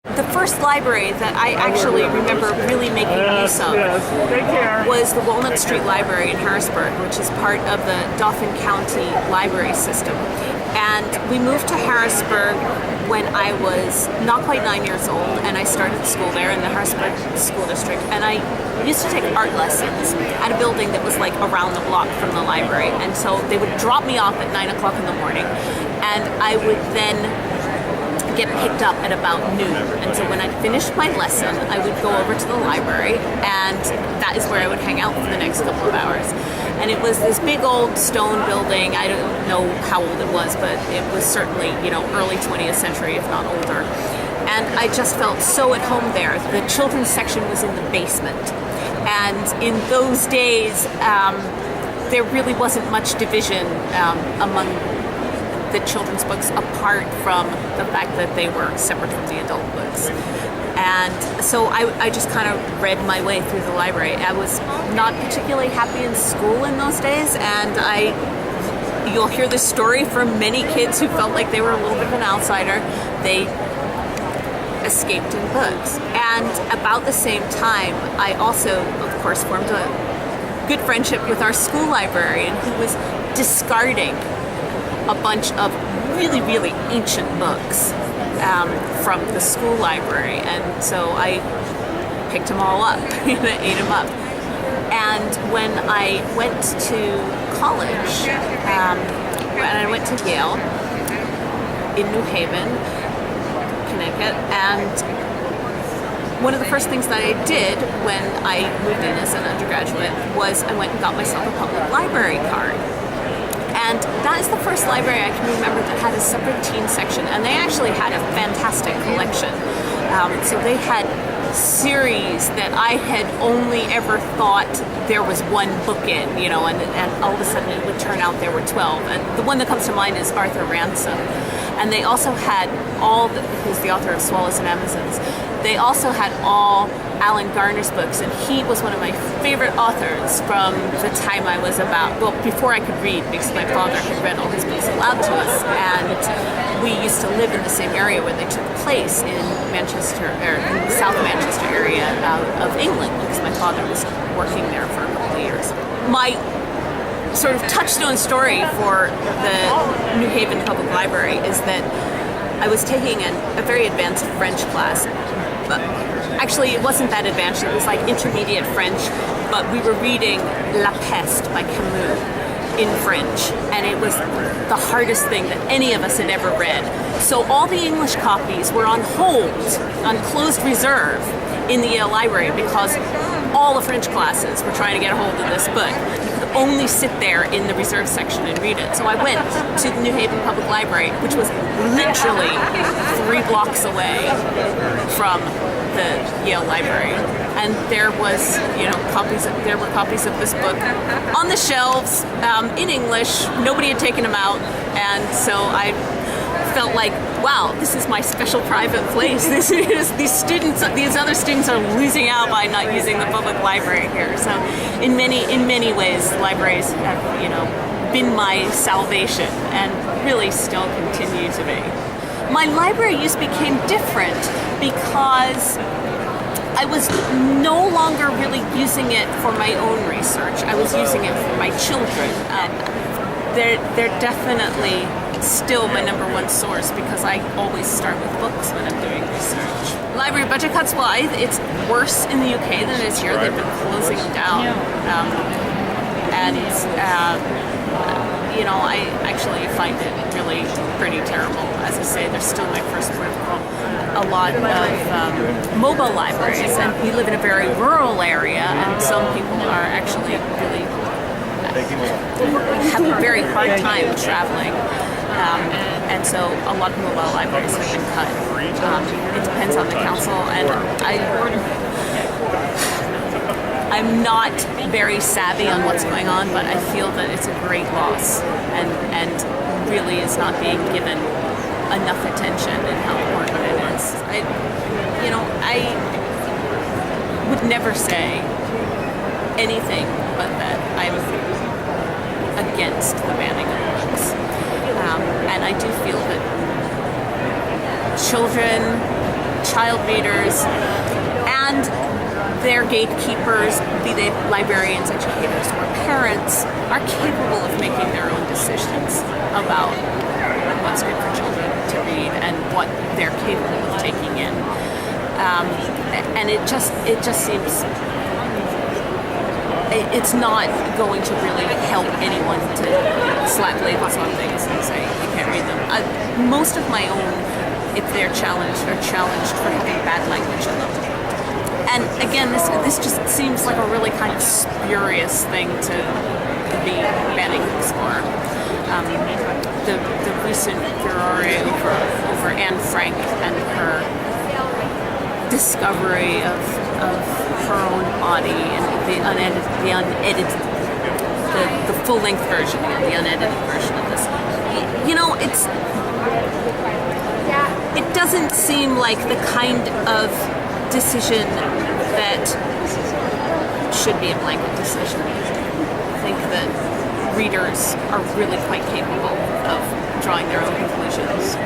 The first library that I actually remember really making use of was the Walnut Street Library in Harrisburg, which is part of the Dauphin County library system. And we moved to Harrisburg when I was not quite 9 years old, and I started school there in the Harrisburg School District. And I used to take art lessons at a building that was like around the block from the library. And so they would drop me off at 9 o'clock in the morning, and I would then get picked up at about noon. And so when I finished my lesson, I would go over to the library, and that is where I would hang out for the next couple of hours. And it was this big old stone building. I don't know how old it was, but it was certainly, early 20th century, if not older. And I just felt so at home there. The children's section was in the basement. And in those days, there really wasn't much division among the children's books, apart from the fact that they were separate from the adult books. And so I just kind of read my way through the library. I was not particularly happy in school in those days, and you'll hear this story from many kids who felt like they were a little bit of an outsider. They escaped in books. And about the same time, I also, of course, formed a good friendship with our school librarian, who was discarding a bunch of really, really ancient books from the school library. And so I picked them all up, ate them up. And when I went to college, when I went to Yale in New Haven, Connecticut, and one of the first things that I did when I moved in as an undergraduate was I went and got myself a public library card. And that is the first library I can remember that had a separate teen section, and they actually had a fantastic collection. So they had series that I had only ever thought there was one book in, and all of a sudden it would turn out there were 12. And the one that comes to mind is Arthur Ransom. And they also had who's the author of Swallows and Amazons. They also had all Alan Garner's books, and he was one of my favorite authors from the time I was before I could read, because my father had read all his books aloud to us. And we used to live in the same area where they took place in Manchester, or in the South Manchester area of England, because my father was working there for a couple of years. My sort of touchstone story for the New Haven Public Library is that I was taking a very advanced French class. But actually, it wasn't that advanced. It was like intermediate French, but we were reading La Peste by Camus in French, and it was the hardest thing that any of us had ever read. So all the English copies were on hold, on closed reserve in the Yale Library, because all the French classes were trying to get a hold of this book. You could only sit there in the reserve section and read it. So I went to the New Haven Public Library, which was literally 3 blocks away from the Yale Library, and there was, there were copies of this book on the shelves in English. Nobody had taken them out, and so I felt like, wow, this is my special private place. These other students are losing out by not using the public library here. So, in many ways, libraries have, been my salvation, and really still continue to be. My library use became different because I was no longer really using it for my own research. I was using it for my children. They're definitely still my number one source, because I always start with books when I'm doing research. Library budget cuts, well, it's worse in the UK than it is here. They've been closing down. I actually find it really pretty terrible. As I say, they're still my first port of call. A lot of mobile libraries, and we live in a very rural area, and some people are actually really have a very hard time traveling. And so a lot of mobile libraries have been cut. It depends on the council, and I'm not very savvy on what's going on, but I feel that it's a great loss, and really is not being given enough attention and how important it is. I would never say anything but that I'm against the banning of books. And I do feel that children child readers, and their gatekeepers, be they librarians, educators, or parents, are capable of making their own decisions about what's good for children to read and what they're capable of taking in. And it just seems it's not going to really help anyone to slap labels on things and say you can't read them. Most of my own, if they're challenged, are challenged for having bad language in them. And again, this just seems like a really kind of spurious thing to be banning books for. The recent furore over Anne Frank and her discovery of her own body and the full-length version, the unedited version of this. You know, it doesn't seem like the kind of decision that should be a blanket decision. I think that readers are really quite capable of drawing their own conclusions.